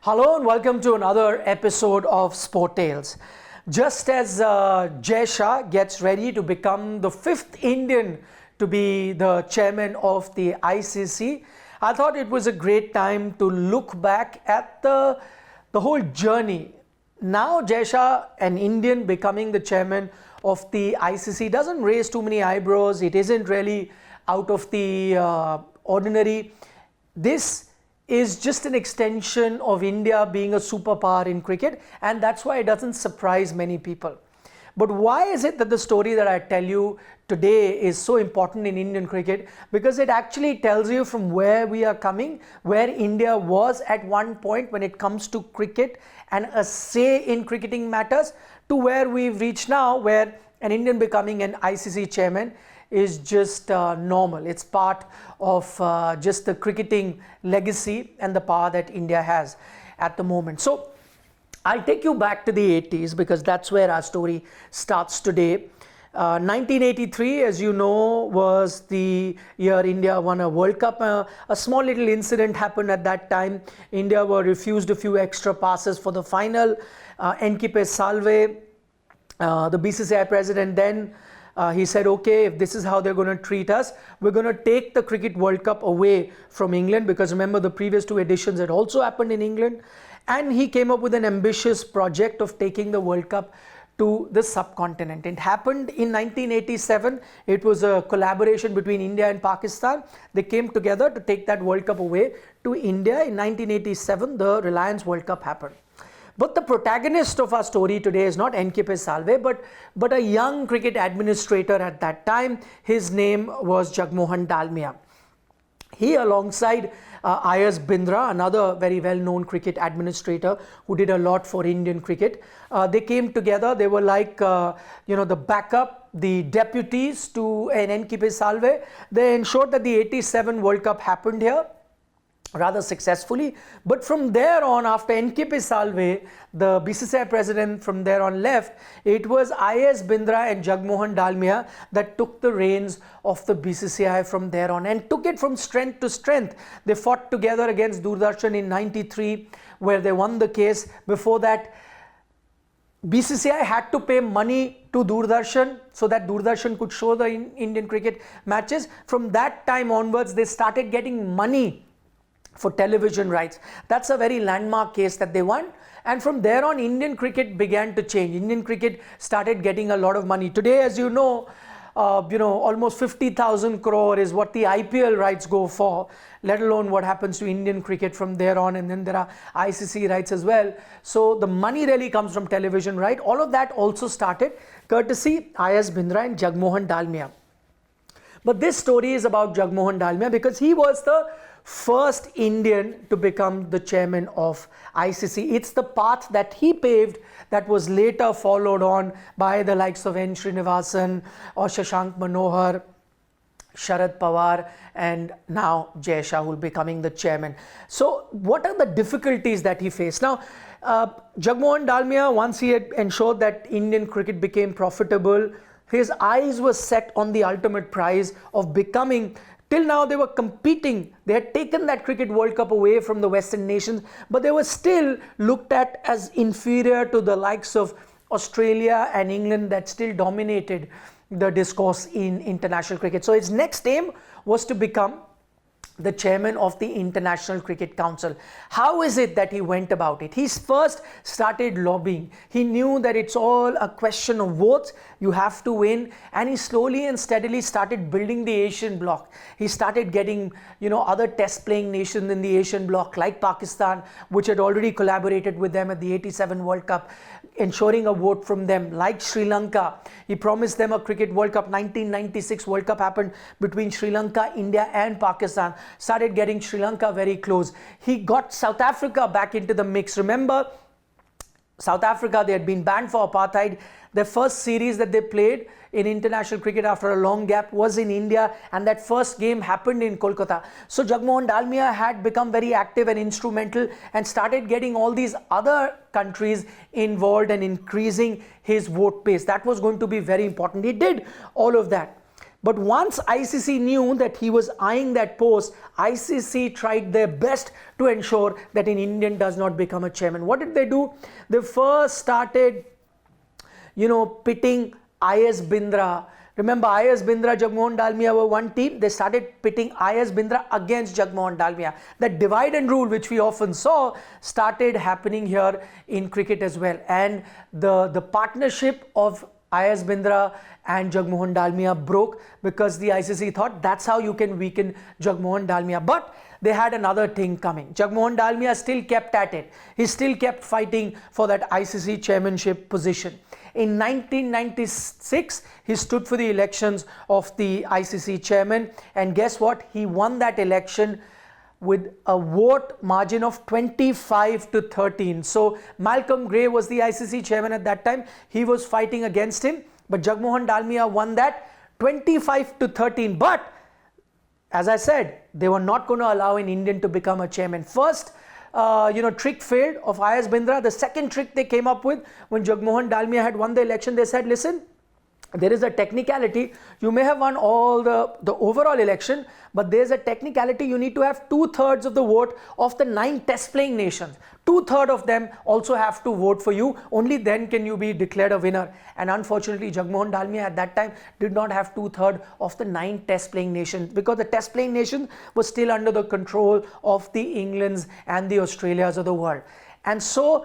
Hello and welcome to another episode of Sport Tales. Just as Jai Shah gets ready to become the fifth Indian to be the chairman of the ICC, I thought it was a great time to look back at the whole journey. Now Jai Shah, an Indian becoming the chairman of the ICC, doesn't raise too many eyebrows. It isn't really out of the ordinary. This is just an extension of India being a superpower in cricket, and that's why it doesn't surprise many people. But why is it that the story that I tell you today is so important in Indian cricket? Because it actually tells you from where we are coming, where India was at one point when it comes to cricket and a say in cricketing matters, to where we've reached now, where an Indian becoming an ICC chairman is just normal. It's part of just the cricketing legacy and the power that India has at the moment. So I'll take you back to the 80s because that's where our story starts today. 1983, as you know, was the year India won a World Cup. A small little incident happened at that time. India were refused a few extra passes for the final. N.K. Salve, the BCCI president then, he said, okay, if this is how they're going to treat us, we're going to take the Cricket World Cup away from England, because remember the previous two editions had also happened in England. And he came up with an ambitious project of taking the World Cup to the subcontinent. It happened in 1987. It was a collaboration between India and Pakistan. They came together to take that World Cup away to India. In 1987, the Reliance World Cup happened. But the protagonist of our story today is not N.K. Salve, but a young cricket administrator at that time. His name was Jagmohan Dalmia. He, alongside Ayaz Bindra, another very well-known cricket administrator who did a lot for Indian cricket, they came together. They were like, the backup, the deputies to an N.K. Salve. They ensured that the 87 World Cup happened here rather successfully. But from there on, after N.K. Salve, the BCCI president from there on left, it was Ayaz Bindra and Jagmohan Dalmia that took the reins of the BCCI from there on and took it from strength to strength. They fought together against Doordarshan in 93, where they won the case. Before that, BCCI had to pay money to Doordarshan so that Doordarshan could show the Indian cricket matches. From that time onwards, they started getting money for television rights. That's a very landmark case that they won. And from there on, Indian cricket began to change. Indian cricket started getting a lot of money. Today, as you know, almost 50,000 crore is what the IPL rights go for, let alone what happens to Indian cricket from there on. And then there are ICC rights as well. So the money really comes from television, right? All of that also started courtesy Ayaz Bindra and Jagmohan Dalmia. But this story is about Jagmohan Dalmia because he was the first Indian to become the chairman of ICC. It's the path that he paved that was later followed on by the likes of N. Srinivasan or Shashank Manohar, Sharad Pawar, and now Jai Shah, who will be becoming the chairman. So what are the difficulties that he faced? Now, Jagmohan Dalmia, once he had ensured that Indian cricket became profitable, his eyes were set on the ultimate prize of becoming. Till now, they were competing. They had taken that Cricket World Cup away from the Western nations, but they were still looked at as inferior to the likes of Australia and England that still dominated the discourse in international cricket. So his next aim was to become the chairman of the International Cricket Council. How is it that he went about it? He first started lobbying. He knew that it's all a question of votes. You have to win. And he slowly and steadily started building the Asian bloc. He started getting, other test playing nations in the Asian bloc like Pakistan, which had already collaborated with them at the 87 World Cup, ensuring a vote from them, like Sri Lanka. He promised them a Cricket World Cup. 1996 World Cup happened between Sri Lanka, India and Pakistan. Started getting Sri Lanka very close. He got South Africa back into the mix. Remember, South Africa, they had been banned for apartheid. Their first series that they played in international cricket after a long gap was in India, and that first game happened in Kolkata. So Jagmohan Dalmia had become very active and instrumental and started getting all these other countries involved and increasing his vote base. That was going to be very important. He did all of that. But once ICC knew that he was eyeing that post, ICC tried their best to ensure that an Indian does not become a chairman. What did they do? They first started, pitting IS Bindra. Remember, IS Bindra, Jagmohan Dalmia were one team. They started pitting IS Bindra against Jagmohan Dalmia. That divide and rule, which we often saw, started happening here in cricket as well. And the partnership of IS Bindra and Jagmohan Dalmia broke because the ICC thought that's how you can weaken Jagmohan Dalmia. But they had another thing coming. Jagmohan Dalmia still kept at it. He still kept fighting for that ICC chairmanship position. In 1996, he stood for the elections of the ICC chairman, and guess what? He won that election with a vote margin of 25-13. So Malcolm Gray was the ICC chairman at that time. He was fighting against him, but Jagmohan Dalmia won that 25-13. But as I said, they were not going to allow an Indian to become a chairman. First, trick failed of IS Bindra. The second trick they came up with, when Jagmohan Dalmia had won the election, they said, listen, there is a technicality. You may have won all the overall election, but there's a technicality. You need to have 2/3 of the vote of the 9 test playing nations. 2/3 of them also have to vote for you. Only then can you be declared a winner. And unfortunately, Jagmohan Dalmia at that time did not have 2/3 of the 9 test playing nations, because the test playing nation was still under the control of the Englands and the Australias of the world. And so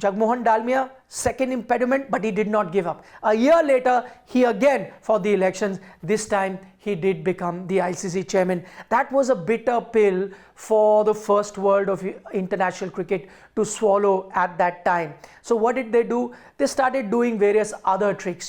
Jagmohan Dalmia, second impediment, but he did not give up. A year later, he again fought the elections. This time, he did become the ICC chairman. That was a bitter pill for the first world of international cricket to swallow at that time. So what did they do? They started doing various other tricks.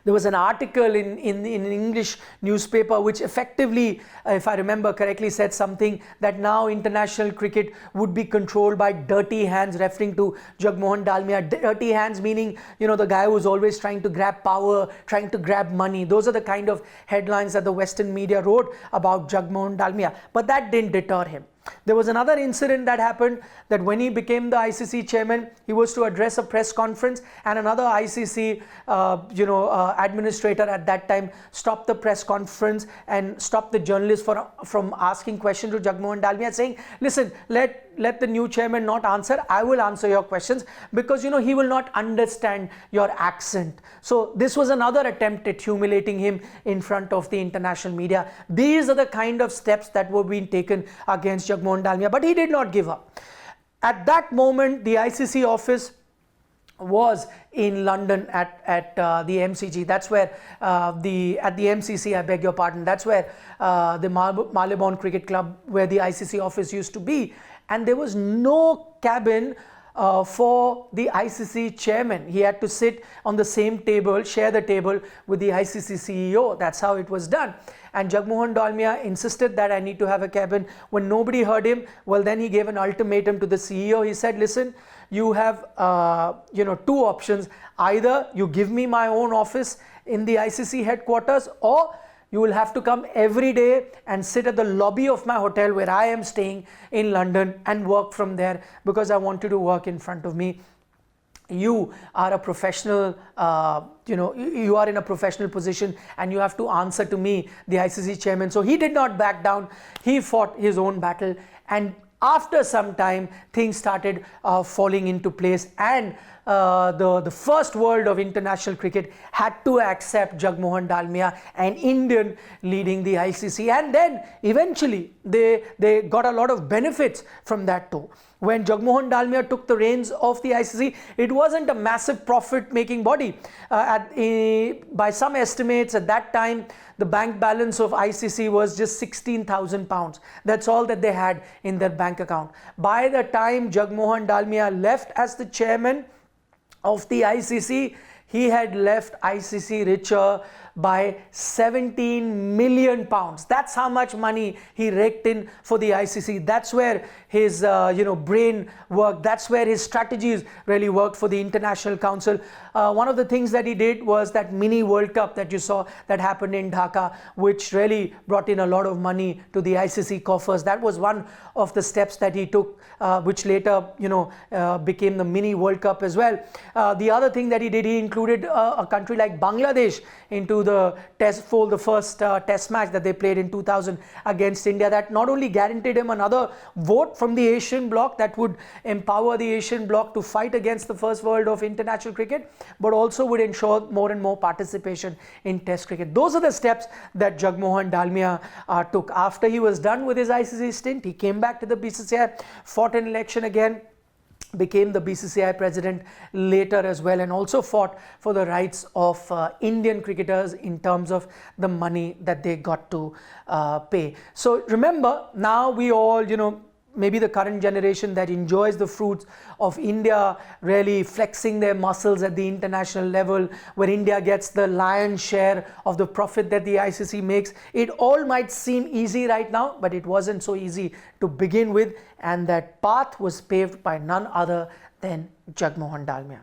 There was an article in an English newspaper which effectively, if I remember correctly, said something that now international cricket would be controlled by dirty hands, referring to Jagmohan Dalmia. Dirty hands meaning, the guy who was always trying to grab power, trying to grab money. Those are the kind of headlines that the Western media wrote about Jagmohan Dalmia. But that didn't deter him. There was another incident that happened, that when he became the ICC chairman, he was to address a press conference, and another ICC administrator at that time stopped the press conference and stopped the journalists from asking questions to Jagmohan Dalmia, saying, listen, let the new chairman not answer. I will answer your questions, because he will not understand your accent. So this was another attempt at humiliating him in front of the international media. These are the kind of steps that were being taken against Jagmohan Dalmia, but he did not give up. At that moment, the ICC office was in London at the MCG. That's where at the MCC, I beg your pardon, that's where the Marylebone Cricket Club, where the ICC office used to be. And there was no cabin for the ICC chairman. He had to sit on the same table, share the table with the ICC CEO. That's how it was done. And Jagmohan Dalmia insisted that I need to have a cabin. When nobody heard him, well, then he gave an ultimatum to the CEO. He said, listen, you have two options. Either you give me my own office in the ICC headquarters, or you will have to come every day and sit at the lobby of my hotel where I am staying in London and work from there, because I want you to work in front of me. You are a professional, you are in a professional position, and you have to answer to me, the ICC chairman. So he did not back down. He fought his own battle, and after some time, things started falling into place, and the first world of international cricket had to accept Jagmohan Dalmia, an Indian, leading the ICC. And then eventually they got a lot of benefits from that too. When Jagmohan Dalmia took the reins of the ICC, it wasn't a massive profit-making body. By some estimates at that time, the bank balance of ICC was just £16,000. That's all that they had in their bank account. By the time Jagmohan Dalmia left as the chairman of the ICC, he had left ICC richer by £17 million. That's how much money he raked in for the ICC. That's where his brain worked. That's where his strategies really worked for the International Council. One of the things that he did was that mini World Cup that you saw that happened in Dhaka, which really brought in a lot of money to the ICC coffers. That was one of the steps that he took, which later became the mini World Cup as well. The other thing that he did, he included a country like Bangladesh into to the first test match that they played in 2000 against India. That not only guaranteed him another vote from the Asian bloc that would empower the Asian bloc to fight against the first world of international cricket, but also would ensure more and more participation in test cricket. Those are the steps that Jagmohan Dalmia took. After he was done with his ICC stint, he came back to the BCCI, fought an election again, became the BCCI president later as well, and also fought for the rights of Indian cricketers in terms of the money that they got to pay. So remember, now we all, maybe the current generation that enjoys the fruits of India really flexing their muscles at the international level, where India gets the lion's share of the profit that the ICC makes. It all might seem easy right now, but it wasn't so easy to begin with, and that path was paved by none other than Jagmohan Dalmia.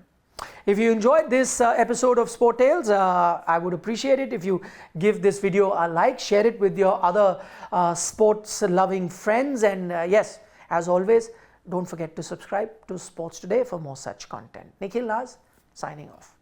If you enjoyed this episode of Sport Tales, I would appreciate it if you give this video a like, share it with your other sports loving friends, and yes, as always, don't forget to subscribe to Sports Today for more such content. Nikhil Naz signing off.